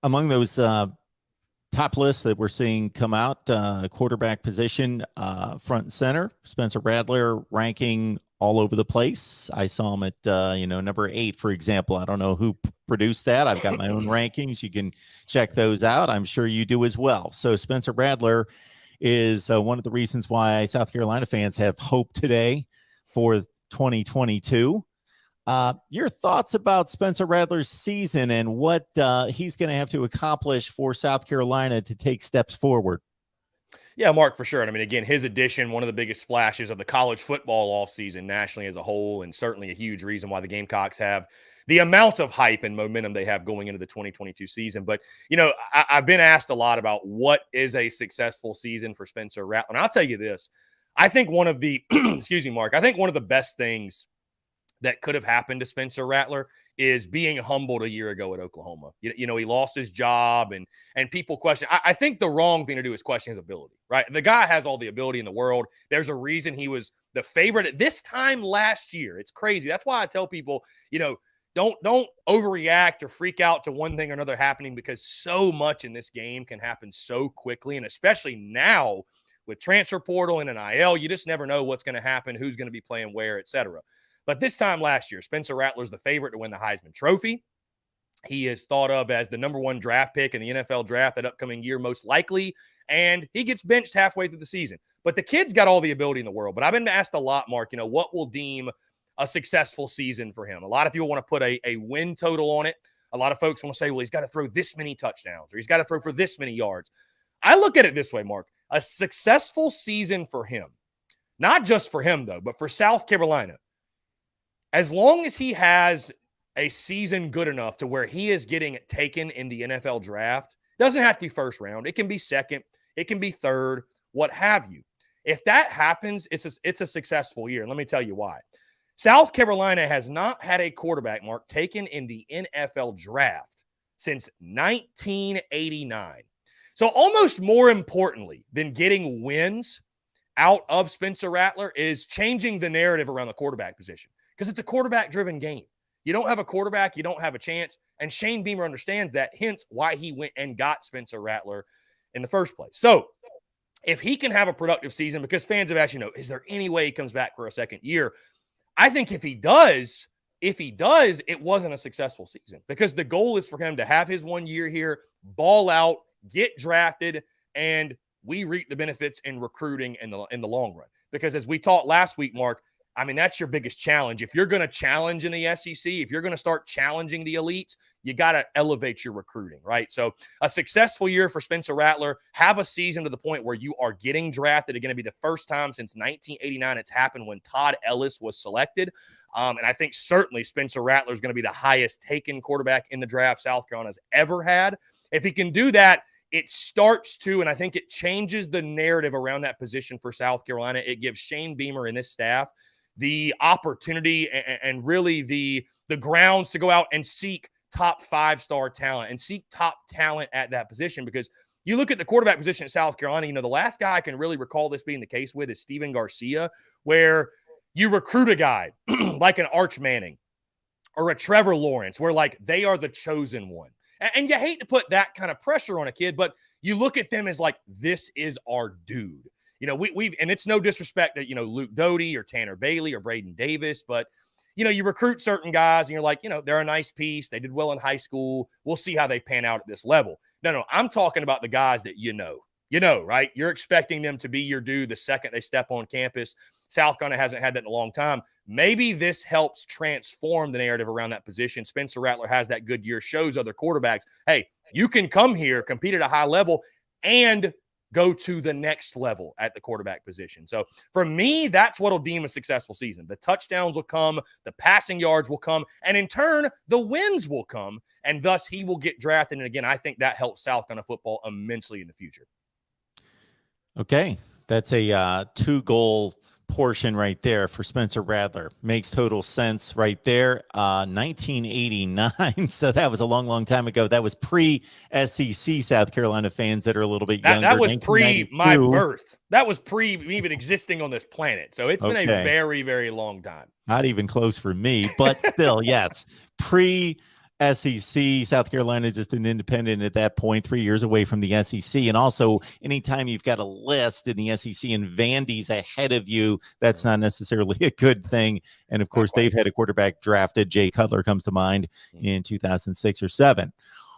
Among those top lists that we're seeing come out, quarterback position, front and center, Spencer Rattler ranking all over the place. I saw him at, number 8, for example. I don't know who produced that. I've got my own rankings. You can check those out. I'm sure you do as well. So Spencer Rattler is one of the reasons why South Carolina fans have hope today for 2022. Your thoughts about Spencer Rattler's season and what he's going to have to accomplish for South Carolina to take steps forward? Yeah, Mark, for sure. And I mean, again, his addition, one of the biggest splashes of the college football offseason nationally as a whole, and certainly a huge reason why the Gamecocks have the amount of hype and momentum they have going into the 2022 season. But, I've been asked a lot about what is a successful season for Spencer Rattler. And I'll tell you this. I think one of the, excuse me, Mark, I think one of the best things that could have happened to Spencer Rattler is being humbled a year ago at Oklahoma. He lost his job and people question. I think the wrong thing to do is question his ability, right? The guy has all the ability in the world. There's a reason he was the favorite at this time last year. It's crazy. That's why I tell people, don't overreact or freak out to one thing or another happening, because so much in this game can happen so quickly. And especially now with transfer portal and an IL, you just never know what's going to happen, who's going to be playing where, et cetera. But this time last year, Spencer Rattler is the favorite to win the Heisman Trophy. He is thought of as the number 1 draft pick in the NFL draft that upcoming year, most likely. And he gets benched halfway through the season. But the kid's got all the ability in the world. But I've been asked a lot, Mark, what will deem a successful season for him? A lot of people want to put a win total on it. A lot of folks want to say, well, he's got to throw this many touchdowns or he's got to throw for this many yards. I look at it this way, Mark. A successful season for him, not just for him, though, but for South Carolina, as long as he has a season good enough to where he is getting taken in the NFL draft, doesn't have to be first round. It can be second. It can be third, what have you. If that happens, it's a successful year. And let me tell you why. South Carolina has not had a quarterback, Mark, taken in the NFL draft since 1989. So almost more importantly than getting wins out of Spencer Rattler is changing the narrative around the quarterback position. Because it's a quarterback-driven game. You don't have a quarterback, you don't have a chance. And Shane Beamer understands that, hence why he went and got Spencer Rattler in the first place. So if he can have a productive season, because fans have asked, is there any way he comes back for a second year? I think if he does, it wasn't a successful season. Because the goal is for him to have his 1 year here, ball out, get drafted, and we reap the benefits in recruiting in the long run. Because as we talked last week, Mark, I mean, that's your biggest challenge. If you're going to challenge in the SEC, if you're going to start challenging the elites, you got to elevate your recruiting, right? So a successful year for Spencer Rattler, have a season to the point where you are getting drafted. It's going to be the first time since 1989 it's happened when Todd Ellis was selected. And I think certainly Spencer Rattler is going to be the highest taken quarterback in the draft South Carolina's ever had. If he can do that, it starts to, and I think it changes the narrative around that position for South Carolina. It gives Shane Beamer and this staff the opportunity and really the grounds to go out and seek top 5-star talent and seek top talent at that position. Because you look at the quarterback position at South Carolina, the last guy I can really recall this being the case with is Steven Garcia, where you recruit a guy like an Arch Manning or a Trevor Lawrence, where like they are the chosen one. And you hate to put that kind of pressure on a kid, but you look at them as like, this is our dude. We've and it's no disrespect to, Luke Doty or Tanner Bailey or Braden Davis, but, you recruit certain guys and you're like, they're a nice piece. They did well in high school. We'll see how they pan out at this level. No, I'm talking about the guys that right? You're expecting them to be your dude the second they step on campus. South Carolina hasn't had that in a long time. Maybe this helps transform the narrative around that position. Spencer Rattler has that good year, shows other quarterbacks, hey, you can come here, compete at a high level, and go to the next level at the quarterback position. So for me, that's what will deem a successful season. The touchdowns will come, the passing yards will come, and in turn, the wins will come, and thus he will get drafted. And again, I think that helps South Carolina football immensely in the future. Okay, that's a 2-goal portion right there for Spencer Rattler. Makes total sense right there. 1989. So that was a long time ago. That was pre-SEC South Carolina fans that are a little bit younger. That was pre my birth. That was pre even existing on this planet. So it's been a very, very long time. Not even close for me, but still, yes. Pre SEC, South Carolina just an independent at that point, 3 years away from the SEC. And also, anytime you've got a list in the SEC and Vandy's ahead of you, that's not necessarily a good thing. And of course, they've had a quarterback drafted. Jay Cutler comes to mind in 2006 or 7.